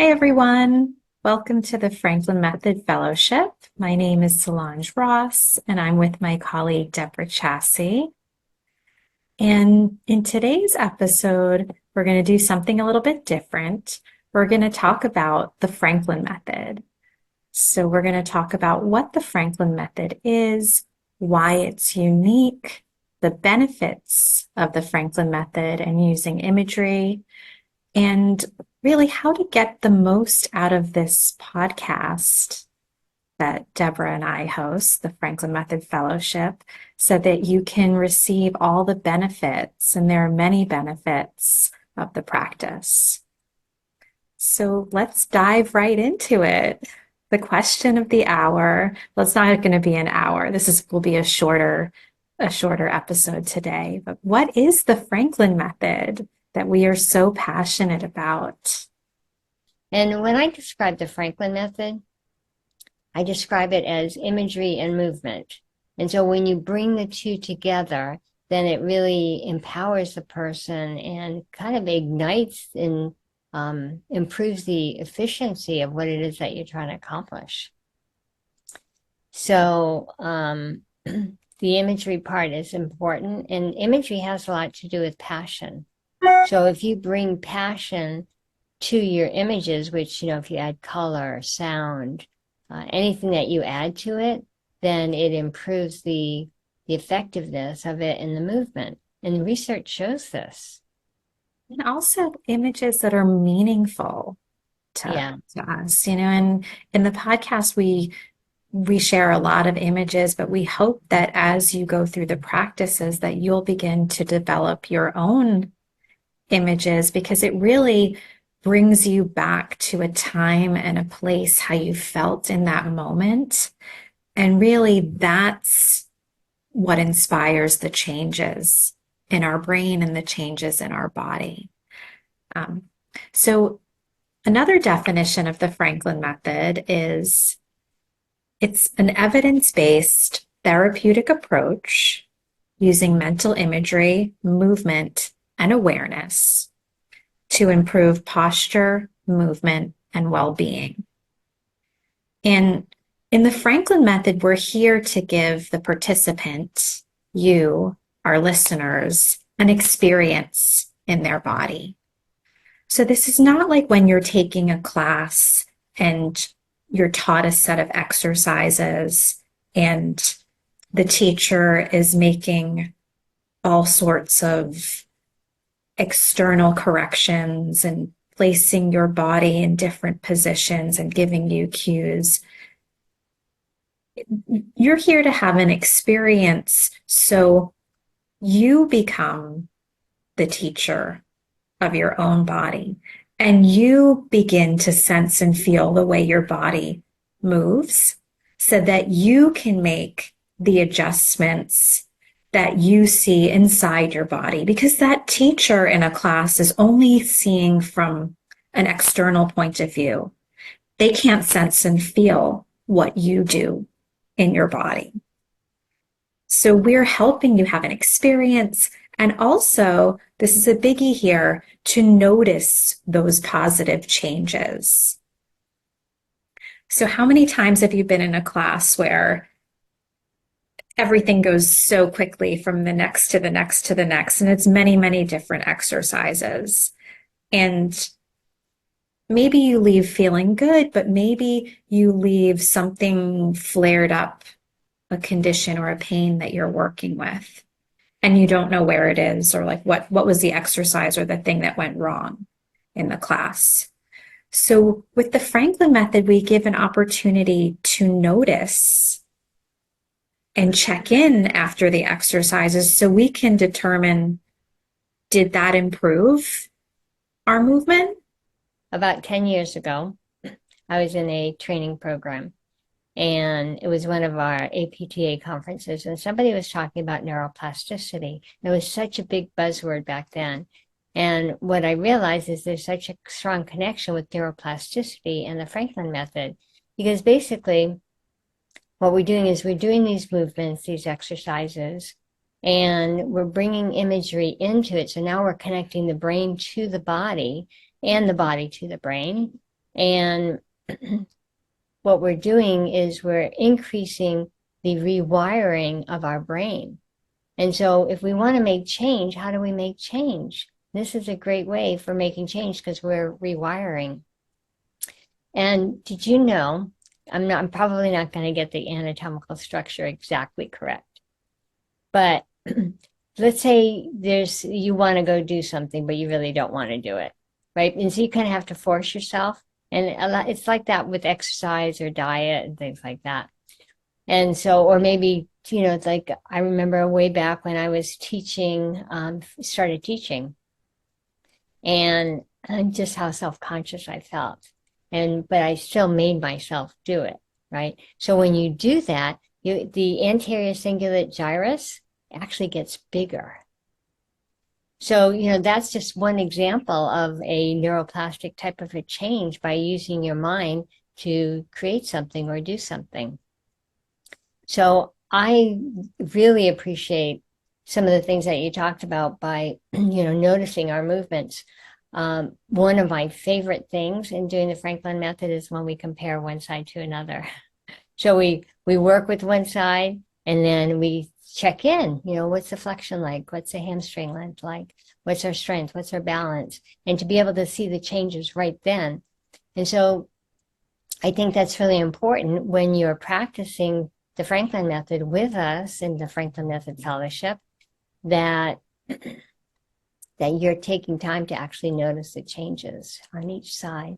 Hi, everyone. Welcome to the Franklin Method Fellowship. My name is Solange Ross, and I'm with my colleague Deborah Chassie. And in today's episode, we're going to do something a little bit different. We're going to talk about the Franklin Method. So we're going to talk about what the Franklin Method is, why it's unique, the benefits of the Franklin Method and using imagery, and really how to get the most out of this podcast that Deborah and I host, the Franklin Method Fellowship, so that you can receive all the benefits, and there are many benefits of the practice. So let's dive right into it. The question of the hour. Well, it's not going to be an hour. Will be a shorter episode today. But what is the Franklin Method that we are so passionate about? And when I describe the Franklin Method, I describe it as imagery and movement. And so when you bring the two together, then it really empowers the person and kind of ignites and improves the efficiency of what it is that you're trying to accomplish. So the imagery part is important, and imagery has a lot to do with passion. So if you bring passion to your images, which, if you add color, sound, anything that you add to it, then it improves the effectiveness of it in the movement. And the research shows this. And also images that are meaningful to us. And in the podcast, we share a lot of images, but we hope that as you go through the practices that you'll begin to develop your own images, because it really brings you back to a time and a place how you felt in that moment. And really, that's what inspires the changes in our brain and the changes in our body. So another definition of the Franklin Method is it's an evidence-based therapeutic approach using mental imagery, movement, and awareness to improve posture, movement, and well-being. And in the Franklin Method, we're here to give the participant, you, our listeners, an experience in their body. So this is not like when you're taking a class and you're taught a set of exercises and the teacher is making all sorts of external corrections and placing your body in different positions and giving you cues. You're here to have an experience so you become the teacher of your own body and you begin to sense and feel the way your body moves so that you can make the adjustments that you see inside your body, because that teacher in a class is only seeing from an external point of view. They can't sense and feel what you do in your body. So we're helping you have an experience. And also, this is a biggie here, to notice those positive changes. So how many times have you been in a class where everything goes so quickly from the next to the next to the next, and it's many, many different exercises? And maybe you leave feeling good, but maybe you leave something flared up, a condition or a pain that you're working with, and you don't know where it is, or like what was the exercise or the thing that went wrong in the class. So with the Franklin Method, we give an opportunity to notice and check in after the exercises so we can determine, did that improve our movement? About 10 years ago, I was in a training program, and it was one of our APTA conferences, and somebody was talking about neuroplasticity. It was such a big buzzword back then. And what I realized is there's such a strong connection with neuroplasticity and the Franklin Method, because basically what we're doing is we're doing these movements, these exercises, and we're bringing imagery into it. So now we're connecting the brain to the body and the body to the brain. And what we're doing is we're increasing the rewiring of our brain. And so if we want to make change, how do we make change? This is a great way for making change because we're rewiring. And did you know, I'm probably not going to get the anatomical structure exactly correct, but let's say you want to go do something, but you really don't want to do it, right? And so you kind of have to force yourself. And it's like that with exercise or diet and things like that. And so, or maybe, it's like I remember way back when I was teaching, started teaching, and just how self-conscious I felt. But I still made myself do it, right? So when you do that, the anterior cingulate gyrus actually gets bigger. So, that's just one example of a neuroplastic type of a change by using your mind to create something or do something. So I really appreciate some of the things that you talked about by, noticing our movements. One of my favorite things in doing the Franklin method is when we compare one side to another. So we work with one side and then we check in, what's the flexion like? What's the hamstring length like? What's our strength? What's our balance? And to be able to see the changes right then. And so I think that's really important when you're practicing the Franklin method with us in the Franklin Method Fellowship, that you're taking time to actually notice the changes on each side.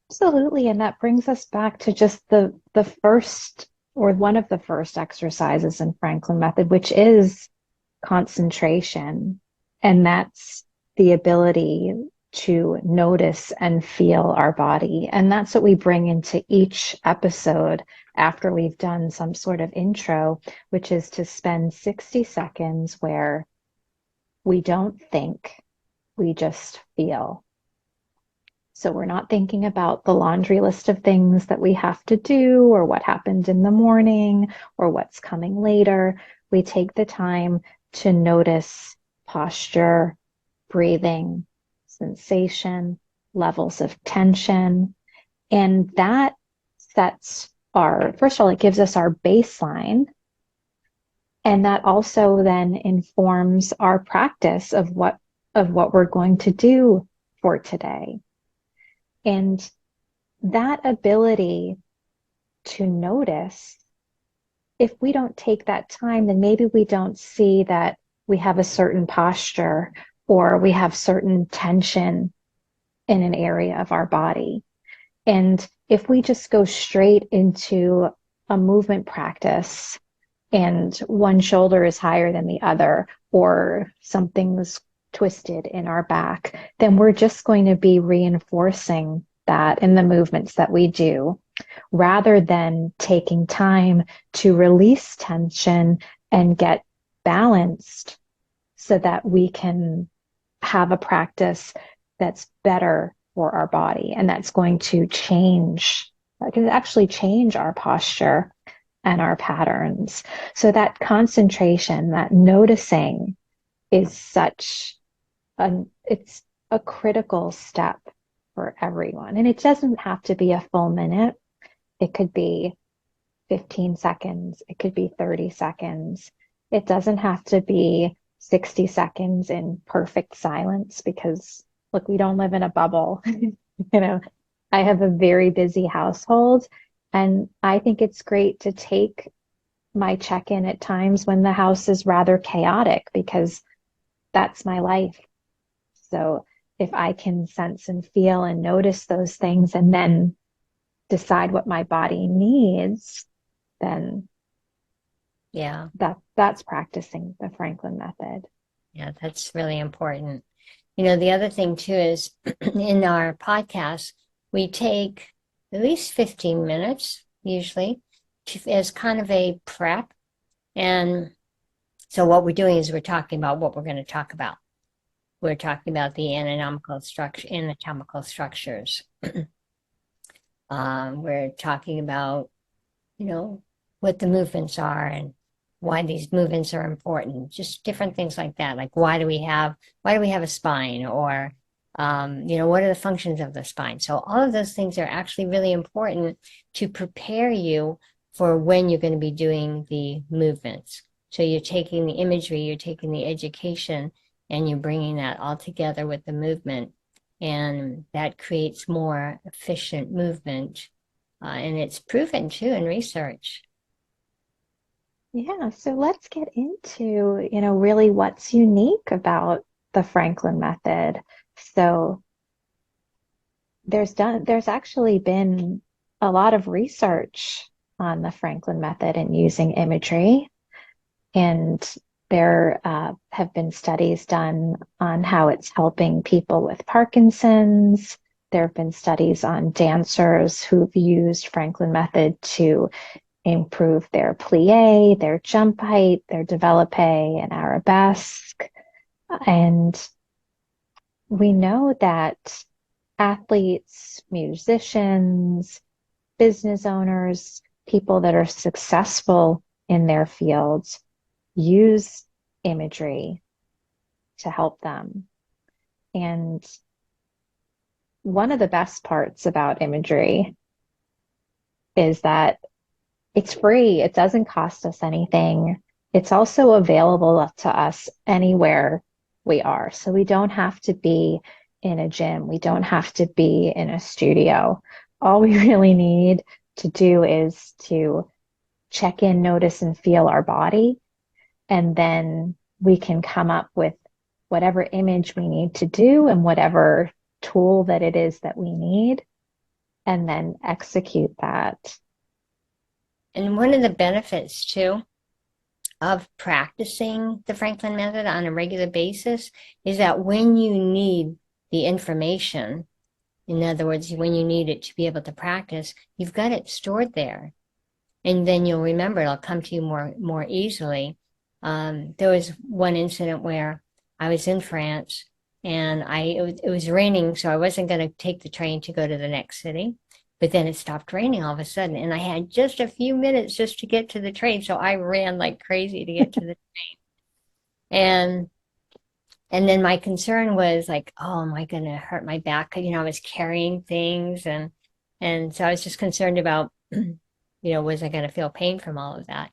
Absolutely. And that brings us back to just the first or one of the first exercises in Franklin method, which is concentration. And that's the ability to notice and feel our body. And that's what we bring into each episode after we've done some sort of intro, which is to spend 60 seconds where we don't think, we just feel. So we're not thinking about the laundry list of things that we have to do or what happened in the morning or what's coming later. We take the time to notice posture, breathing, sensation, levels of tension. And that sets first of all, it gives us our baseline. And that also then informs our practice of what we're going to do for today. And that ability to notice, if we don't take that time, then maybe we don't see that we have a certain posture or we have certain tension in an area of our body. And if we just go straight into a movement practice and one shoulder is higher than the other or something's twisted in our back, then we're just going to be reinforcing that in the movements that we do, rather than taking time to release tension and get balanced so that we can have a practice that's better for our body and that's going to change, that can actually change our posture and our patterns. So that concentration, that noticing is it's a critical step for everyone. And it doesn't have to be a full minute. It could be 15 seconds. It could be 30 seconds. It doesn't have to be 60 seconds in perfect silence because, look, we don't live in a bubble. I have a very busy household, and I think it's great to take my check-in at times when the house is rather chaotic because that's my life. So if I can sense and feel and notice those things and then decide what my body needs, then Yeah. that's practicing the Franklin method. Yeah, that's really important. The other thing too is in our podcast, we take at least 15 minutes usually as kind of a prep. And so what we're doing is we're talking about what we're going to talk about. We're talking about the anatomical structures. We're talking about, what the movements are and why these movements are important. Just different things like that. Like why do we have a spine, or What are the functions of the spine? So all of those things are actually really important to prepare you for when you're going to be doing the movements. So you're taking the imagery, you're taking the education, and you're bringing that all together with the movement. And that creates more efficient movement. And it's proven too in research. Yeah, so let's get into, really what's unique about the Franklin method. So there's actually been a lot of research on the Franklin method and using imagery. And there have been studies done on how it's helping people with Parkinson's. There have been studies on dancers who've used Franklin method to improve their plie, their jump height, their developpe and arabesque. And we know that athletes, musicians, business owners, people that are successful in their fields use imagery to help them. And one of the best parts about imagery is that it's free. It doesn't cost us anything. It's also available to us anywhere we are. So we don't have to be in a gym. We don't have to be in a studio. All we really need to do is to check in, notice, and feel our body. And then we can come up with whatever image we need to do and whatever tool that it is that we need, and then execute that. And one of the benefits too of practicing the Franklin method on a regular basis is that when you need the information, in other words, when you need it to be able to practice, you've got it stored there. And then you'll remember it'll come to you more easily. There was one incident where I was in France and it was raining, so I wasn't going to take the train to go to the next city. But then it stopped raining all of a sudden, and I had just a few minutes just to get to the train. So I ran like crazy to get to the train. And then my concern was like, oh, am I going to hurt my back? I was carrying things, and so I was just concerned about, was I going to feel pain from all of that?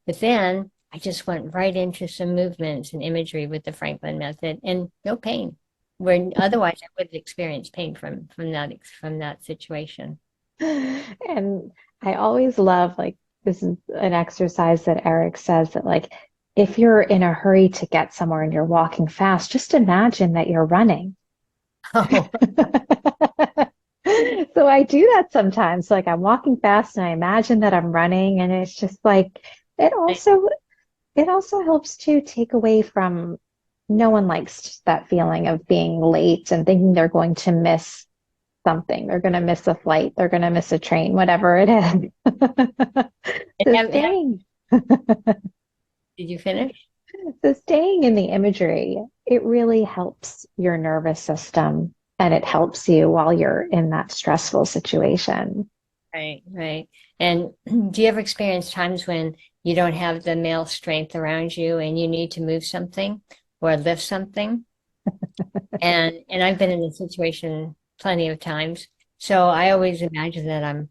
But then I just went right into some movements and imagery with the Franklin method, and no pain. Where otherwise I would have experienced pain from that situation. And I always love, like, this is an exercise that Eric says that, like, if you're in a hurry to get somewhere and you're walking fast, just imagine that you're running. Oh, So I do that sometimes. Like, I'm walking fast and I imagine that I'm running, and it's just like it also it also helps to take away from, no one likes that feeling of being late and thinking they're going to miss something. They're going to miss a flight. They're going to miss a train, whatever it is. So staying, did you finish? so staying in the imagery, it really helps your nervous system and it helps you while you're in that stressful situation. Right, right. And do you ever experience times when you don't have the male strength around you and you need to move something or lift something? And I've been in this situation plenty of times. So I always imagine that I'm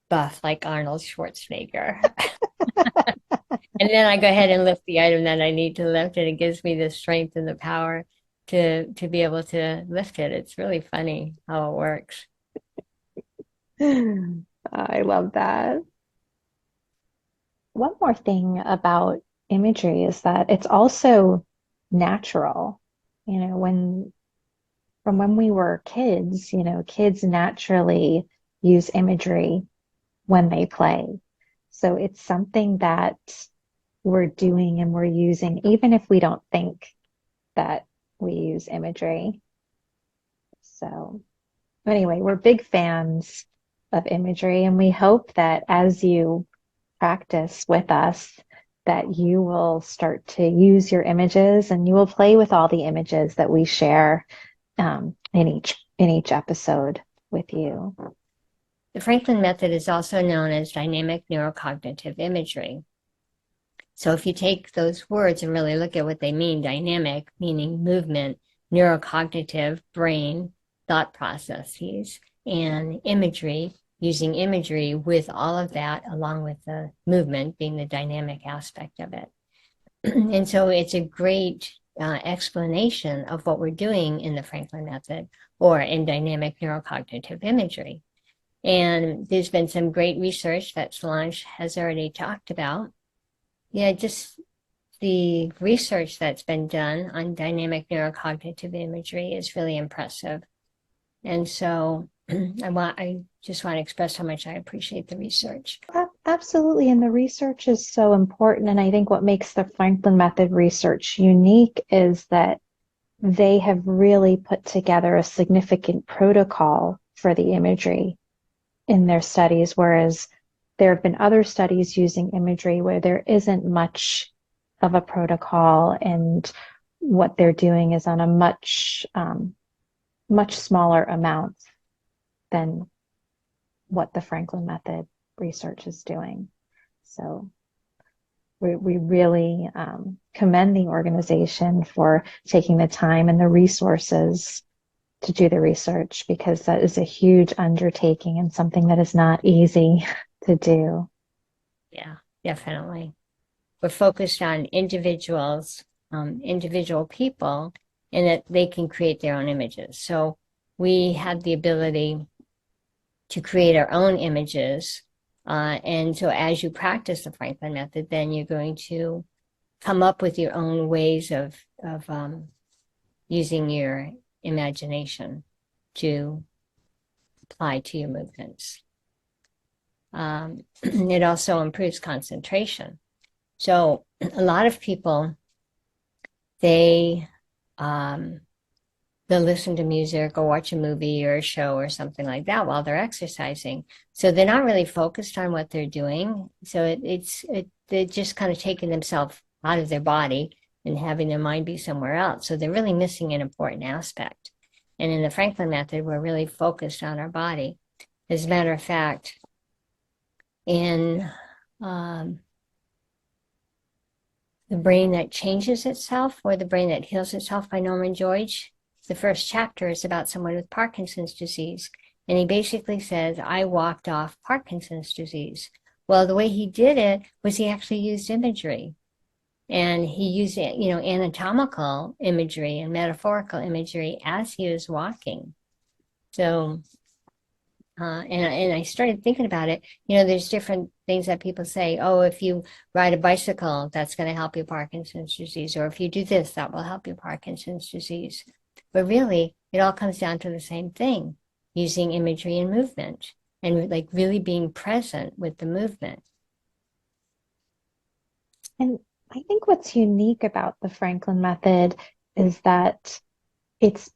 buff like Arnold Schwarzenegger. And then I go ahead and lift the item that I need to lift, and it gives me the strength and the power to be able to lift it. It's really funny how it works. I love that. One more thing about imagery is that it's also natural. From when we were kids, kids naturally use imagery when they play. So it's something that we're doing and we're using, even if we don't think that we use imagery. So anyway, we're big fans of imagery, and we hope that as you practice with us, that you will start to use your images and you will play with all the images that we share in each episode with you. The Franklin method is also known as dynamic neurocognitive imagery. So if you take those words and really look at what they mean, dynamic meaning movement, neurocognitive brain thought processes and imagery, using imagery with all of that, along with the movement being the dynamic aspect of it. And so it's a great explanation of what we're doing in the Franklin method or in dynamic neurocognitive imagery. And there's been some great research that Solange has already talked about. Yeah, just the research that's been done on dynamic neurocognitive imagery is really impressive. And so I just want to express how much I appreciate the research. Absolutely. And the research is so important. And I think what makes the Franklin method research unique is that they have really put together a significant protocol for the imagery in their studies, whereas there have been other studies using imagery where there isn't much of a protocol, and what they're doing is on a much smaller amount than what the Franklin method research is doing. So we really commend the organization for taking the time and the resources to do the research, because that is a huge undertaking and something that is not easy to do. Yeah, definitely. We're focused on individuals, individual people, and that they can create their own images. So we have the ability to create our own images. And so as you practice the Franklin method, then you're going to come up with your own ways of using your imagination to apply to your movements. It also improves concentration. So a lot of people, they'll listen to music or watch a movie or a show or something like that while they're exercising. So they're not really focused on what they're doing. So they're just kind of taking themselves out of their body and having their mind be somewhere else. So they're really missing an important aspect. And in the Franklin method, we're really focused on our body. As a matter of fact, in The Brain That Changes Itself, or The Brain That Heals Itself by Norman George, the first chapter is about someone with Parkinson's disease. And he basically says, I walked off Parkinson's disease. Well, the way he did it was he actually used imagery. And he used, anatomical imagery and metaphorical imagery as he was walking. So, and I started thinking about it. There's different things that people say. Oh, if you ride a bicycle, that's going to help your Parkinson's disease. Or if you do this, that will help your Parkinson's disease. But really, it all comes down to the same thing, using imagery and movement, and like really being present with the movement. And I think what's unique about the Franklin method is that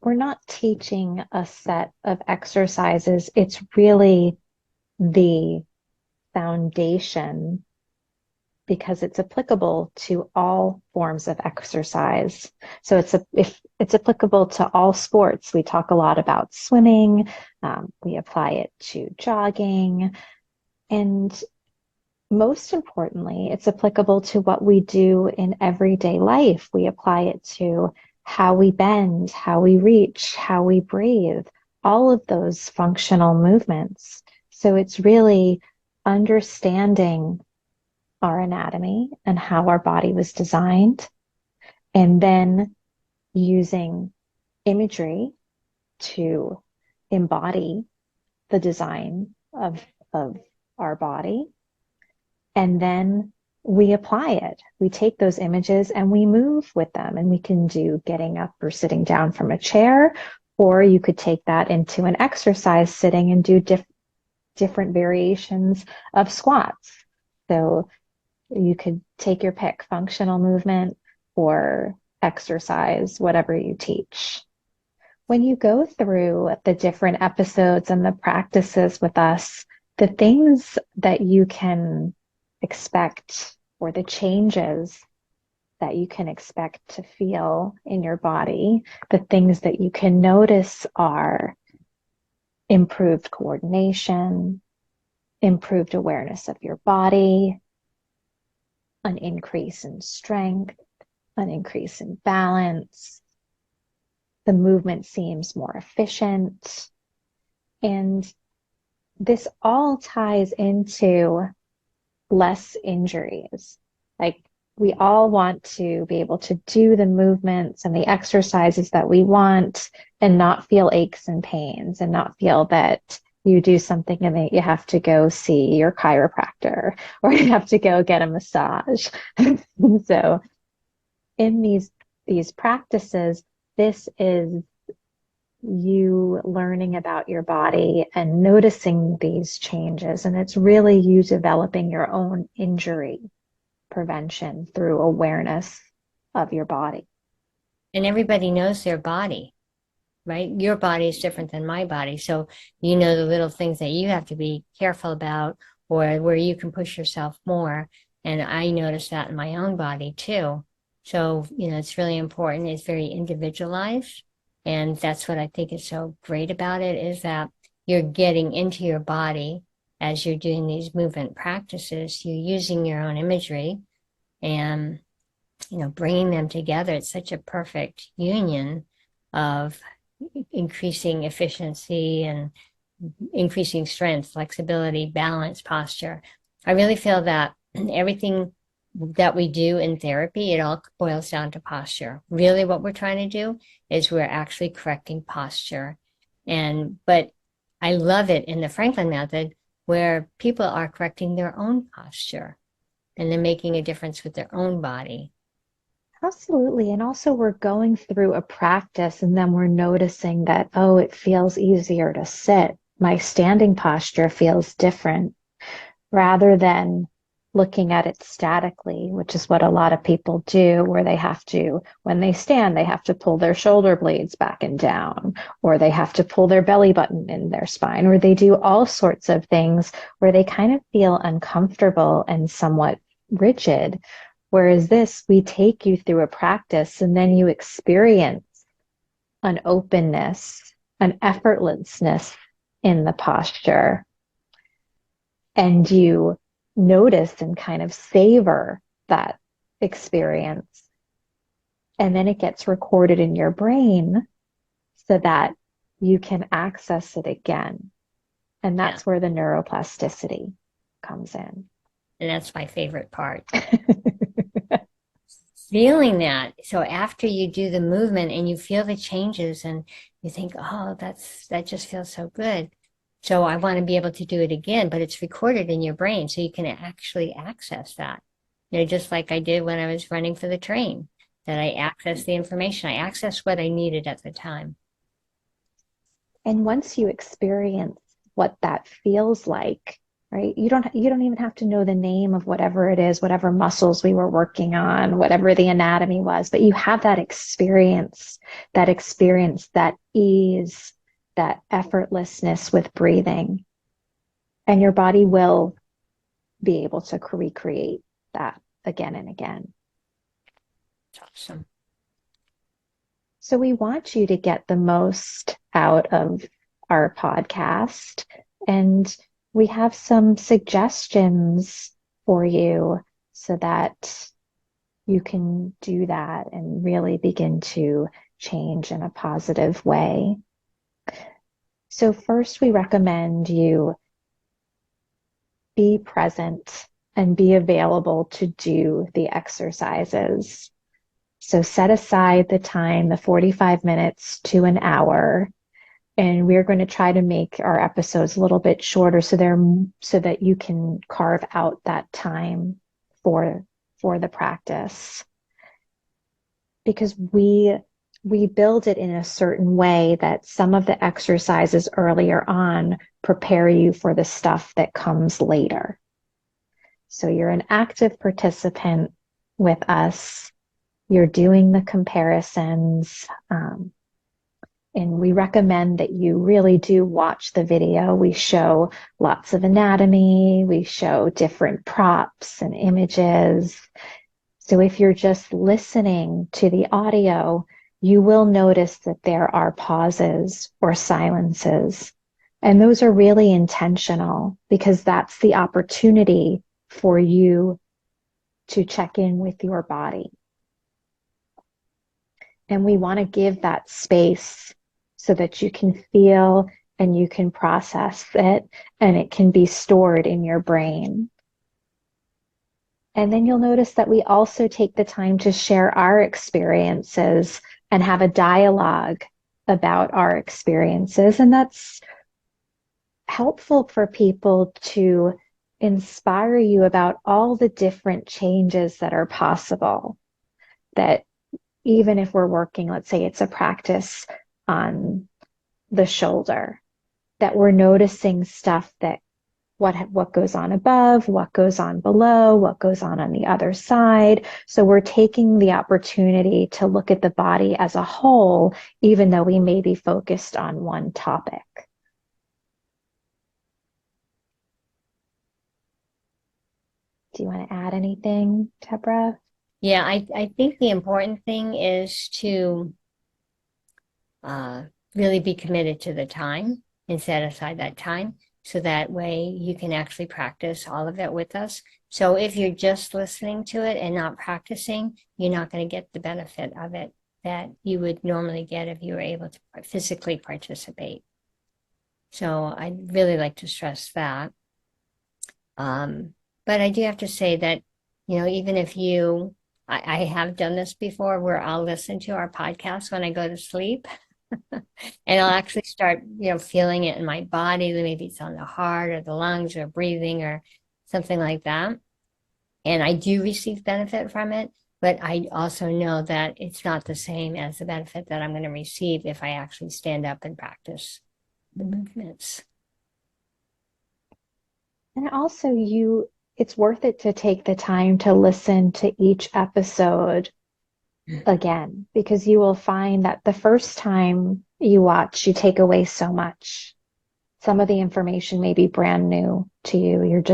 we're not teaching a set of exercises. It's really the foundation, because it's applicable to all forms of exercise. So if it's applicable to all sports. We talk a lot about swimming. We apply it to jogging, and most importantly, it's applicable to what we do in everyday life. We apply it to how we bend, how we reach, how we breathe, all of those functional movements. So it's really understanding our anatomy and how our body was designed, and then using imagery to embody the design of our body. And then we apply it. We take those images and we move with them, and we can do getting up or sitting down from a chair, or you could take that into an exercise sitting and do different variations of squats. So you could take your pick, functional movement or exercise, whatever you teach. When you go through the different episodes and the practices with us, the things that you can expect, or the changes that you can expect to feel in your body, the things that you can notice are improved coordination, improved awareness of your body, an increase in strength, an increase in balance, The movement seems more efficient. And this all ties into less injuries. Like, we all want to be able to do the movements and the exercises that we want and not feel aches and pains and not feel that you do something and that you have to go see your chiropractor or you have to go get a massage. So in these practices, this is you learning about your body and noticing these changes. And it's really you developing your own injury prevention through awareness of your body. And everybody knows their body, right? Your body is different than my body. So you know the little things that you have to be careful about or where you can push yourself more. And I notice that in my own body too. So, it's really important. It's very individualized. And that's what I think is so great about it is that you're getting into your body as you're doing these movement practices. You're using your own imagery and, bringing them together. It's such a perfect union of increasing efficiency and increasing strength, flexibility, balance, posture. I really feel that everything that we do in therapy, it all boils down to posture. Really what we're trying to do is we're actually correcting posture. But I love it in the Franklin method where people are correcting their own posture and then making a difference with their own body. Absolutely. And also, we're going through a practice and then we're noticing that, oh, it feels easier to sit. My standing posture feels different rather than looking at it statically, which is what a lot of people do, where they have to, when they stand, they have to pull their shoulder blades back and down, or they have to pull their belly button in their spine, or they do all sorts of things where they kind of feel uncomfortable and somewhat rigid. Whereas this, we take you through a practice and then you experience an openness, an effortlessness in the posture. And you notice and kind of savor that experience. And then it gets recorded in your brain so that you can access it again. And that's where the neuroplasticity comes in. And that's my favorite part. Feeling that. So after you do the movement and you feel the changes and you think, oh, that just feels so good. So I want to be able to do it again, but it's recorded in your brain so you can actually access that. Just like I did when I was running for the train, that I accessed the information. I accessed what I needed at the time. And once you experience what that feels like, right? You don't even have to know the name of whatever it is, whatever muscles we were working on, whatever the anatomy was, but you have that experience, that ease, that effortlessness with breathing. And your body will be able to recreate that again and again. Awesome. So we want you to get the most out of our podcast, and we have some suggestions for you so that you can do that and really begin to change in a positive way. So first, we recommend you be present and be available to do the exercises. So set aside the time, the 45 minutes to an hour, and we're going to try to make our episodes a little bit shorter so that you can carve out that time for the practice. Because we build it in a certain way that some of the exercises earlier on prepare you for the stuff that comes later. So you're an active participant with us. You're doing the comparisons. And we recommend that you really do watch the video. We show lots of anatomy. We show different props and images. So if you're just listening to the audio, you will notice that there are pauses or silences. And those are really intentional because that's the opportunity for you to check in with your body. And we want to give that space so that you can feel and you can process it and it can be stored in your brain. And then you'll notice that we also take the time to share our experiences and have a dialogue about our experiences. And that's helpful for people to inspire you about all the different changes that are possible. That even if we're working, let's say it's a practice on the shoulder, that we're noticing stuff that what goes on above, what goes on below, what goes on the other side. So we're taking the opportunity to look at the body as a whole, even though we may be focused on one topic. Do you want to add anything, Deborah? Yeah, I think the important thing is to really be committed to the time and set aside that time. So that way you can actually practice all of it with us. So if you're just listening to it and not practicing, you're not going to get the benefit of it that you would normally get if you were able to physically participate. So I'd really like to stress that. But I do have to say that, even if I have done this before where I'll listen to our podcast when I go to sleep. And I'll actually start, feeling it in my body. Maybe it's on the heart or the lungs or breathing or something like that. And I do receive benefit from it, but I also know that it's not the same as the benefit that I'm going to receive if I actually stand up and practice the movements. And also it's worth it to take the time to listen to each episode again, because you will find that the first time you watch, you take away so much. Some of the information may be brand new to you.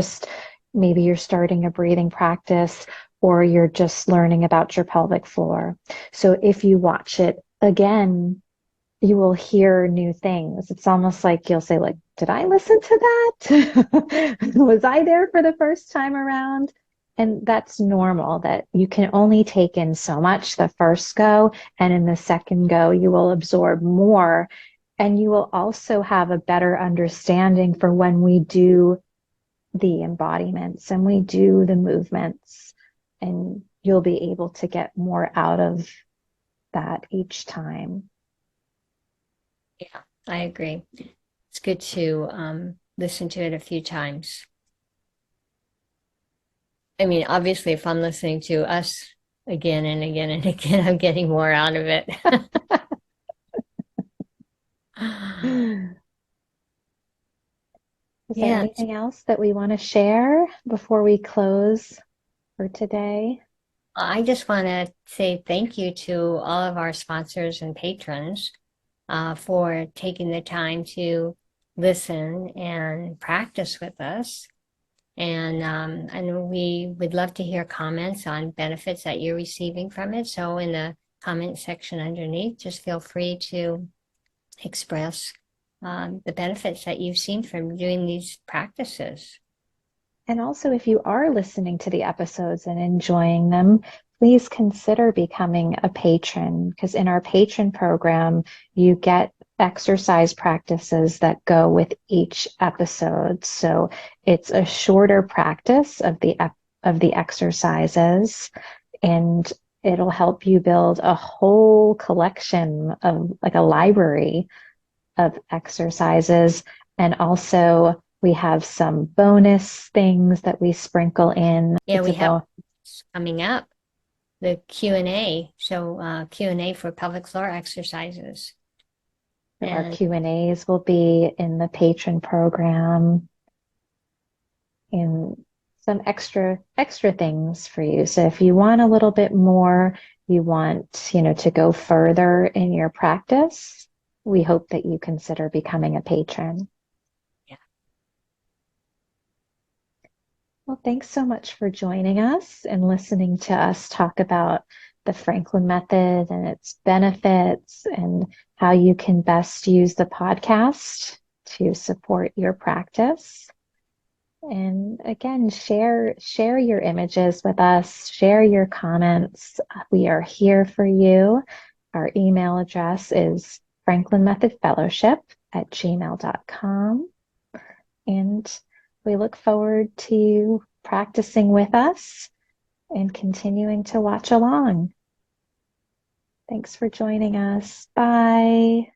Maybe you're starting a breathing practice, or you're just learning about your pelvic floor. So if you watch it again, you will hear new things. It's almost like you'll say, like, did I listen to that? Was I there for the first time around? And that's normal, that you can only take in so much the first go, and in the second go, you will absorb more. And you will also have a better understanding for when we do the embodiments and we do the movements, and you'll be able to get more out of that each time. Yeah, I agree. It's good to listen to it a few times. I mean, obviously, if I'm listening to us again and again and again, I'm getting more out of it. Is there Yeah, anything else that we want to share before we close for today? I just want to say thank you to all of our sponsors and patrons for taking the time to listen and practice with us. And we would love to hear comments on benefits that you're receiving from it. So in the comment section underneath, just feel free to express the benefits that you've seen from doing these practices. And also, if you are listening to the episodes and enjoying them, please consider becoming a patron, because in our patron program, you get exercise practices that go with each episode. So it's a shorter practice of the exercises, and it'll help you build a whole collection of, like, a library of exercises. And also we have some bonus things that we sprinkle in. Yeah, we have coming up the Q&A. So Q&A for pelvic floor exercises. So our Q&As will be in the patron program, and some extra things for you. So if you want a little bit more, you want, to go further in your practice, we hope that you consider becoming a patron. Yeah. Well, thanks so much for joining us and listening to us talk about the Franklin method and its benefits, and how you can best use the podcast to support your practice. And again, share your images with us, share your comments. We are here for you. Our email address is franklinmethodfellowship@gmail.com. And we look forward to practicing with us and continuing to watch along. Thanks for joining us. Bye.